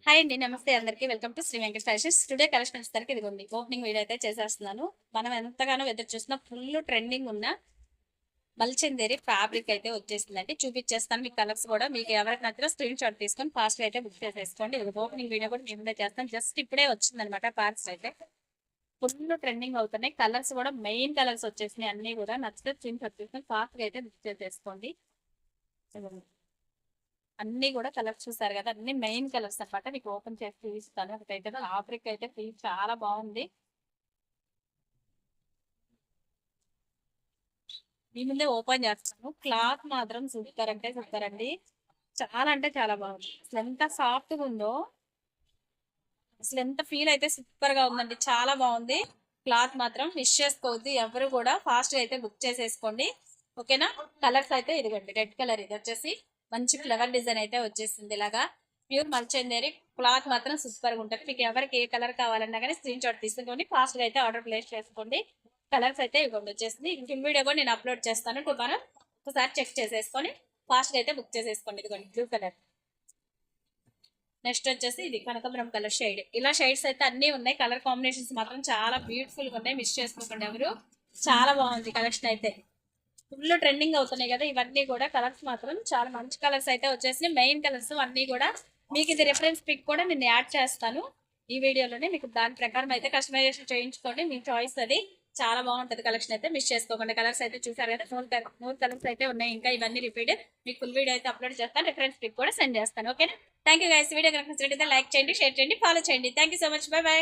Hi అండి. నమస్తే అందరికీ. Welcome to Shri Venkata fashions. Today collection వచ్చేసరికి ఇదిగోండి. ఓపెనింగ్ వీడియో అయితే చేసేస్తున్నాను. మనం ఎంతగానో ఎదురు చూసిన ఫుల్ ట్రెండింగ్ ఉన్న మల్చిందేరి ఫ్యాబ్రిక్ అయితే వచ్చేసిందండి. చూపించేస్తాను మీకు కలర్స్ కూడా. మీకు ఎవరికి నచ్చినా స్క్రీన్ షాట్ తీసుకొని ఫాస్ట్గా అయితే బుక్ చేసేసుకోండి. ఇది ఓపెనింగ్ వీడియో కూడా మేము చేస్తాను. జస్ట్ ఇప్పుడే వచ్చిందనమాట పార్సల్ అయితే. ఫుల్ ట్రెండింగ్ అవుతున్నాయి. కలర్స్ కూడా మెయిన్ కలర్స్ వచ్చేసినాయి. అన్ని కూడా నచ్చితే స్క్రీన్ షాట్ తీసుకొని ఫాస్ట్గా అయితే బుక్ చేసేసుకోండి. అన్ని కూడా కలర్స్ చూసారు కదా, అన్ని మెయిన్ కలర్స్ అనమాట. మీకు ఓపెన్ చేసి చూపిస్తాను. ఒకటైతే ఫ్యాబ్రిక్ అయితే చాలా బాగుంది. మీ ముందే ఓపెన్ చేస్తాను. క్లాత్ మాత్రం సూపర్ అంటే సూపర్ అండి. చాలా అంటే చాలా బాగుంది. అసలు ఎంత సాఫ్ట్ గా ఉందో, అసలు ఎంత ఫీల్ అయితే సూపర్ గా ఉందండి. చాలా బాగుంది. క్లాత్ మాత్రం మిస్ చేసుకోవద్దు ఎవరు కూడా. ఫాస్ట్ గా అయితే బుక్ చేసేసుకోండి. ఓకేనా. కలర్స్ అయితే ఇదిగోండి. రెడ్ కలర్ ఇది వచ్చేసి మంచి ఫ్లవర్ డిజైన్ అయితే వచ్చేసింది. ఇలాగా ప్యూర్ మల్చందేరి. క్లాత్ మాత్రం సూపర్ గా ఉంటుంది. మీకు ఎవరికి ఏ కలర్ కావాలన్నా కానీ స్క్రీన్ షాట్ తీసుకొని ఫాస్ట్ గా అయితే ఆర్డర్ ప్లేస్ చేసుకోండి. కలర్స్ అయితే ఇవ్వండి వచ్చేసింది. ఫుల్ వీడియో కూడా నేను అప్లోడ్ చేస్తాను. టుమారో ఒకసారి చెక్ చేసేసుకొని ఫాస్ట్ గా అయితే బుక్ చేసేసుకోండి. ఇదిగోండి బ్లూ కలర్. నెక్స్ట్ వచ్చేసి ఇది కనకబరం కలర్ షేడ్. ఇలా షేడ్స్ అయితే అన్ని ఉన్నాయి. కలర్ కాంబినేషన్స్ మాత్రం చాలా బ్యూటిఫుల్ గా ఉన్నాయి. మిస్ చేసుకోకండి ఎవరు. చాలా బాగుంది కలెక్షన్ అయితే. ఫుల్ ట్రెండింగ్ అవుతున్నాయి కదా ఇవన్నీ కూడా. కలర్స్ మాత్రం చాలా మంచి కలర్స్ అయితే వచ్చేసినాయి. మెయిన్ కలర్స్ అన్ని కూడా. మీకు ఇది రిఫరెన్స్ పిక్ కూడా నేను యాడ్ చేస్తాను ఈ వీడియోలోనే. మీకు దాని ప్రకారం అయితే కస్టమైజేషన్ చేయించుకోండి. మీ చాయిస్ అది. చాలా బాగుంటది కలెక్షన్ అయితే. మిస్ చేసుకోకండి. కలర్స్ అయితే చూసారు కదా, మూడు కలర్స్ అయితే ఉన్నాయి. ఇంకా ఇవన్నీ రిపీట్. మీకు ఫుల్ వీడియో అయితే అప్లోడ్ చేస్తాను. రిఫరెన్స్ పిక్ కూడా సెండ్ చేస్తాను. ఓకేనా. Thank you guys. వీడియో కనుక నచ్చినట్లయితే లైక్ చేయండి, షేర్ చేయండి, ఫాలో చేయండి. Thank you so much. By by.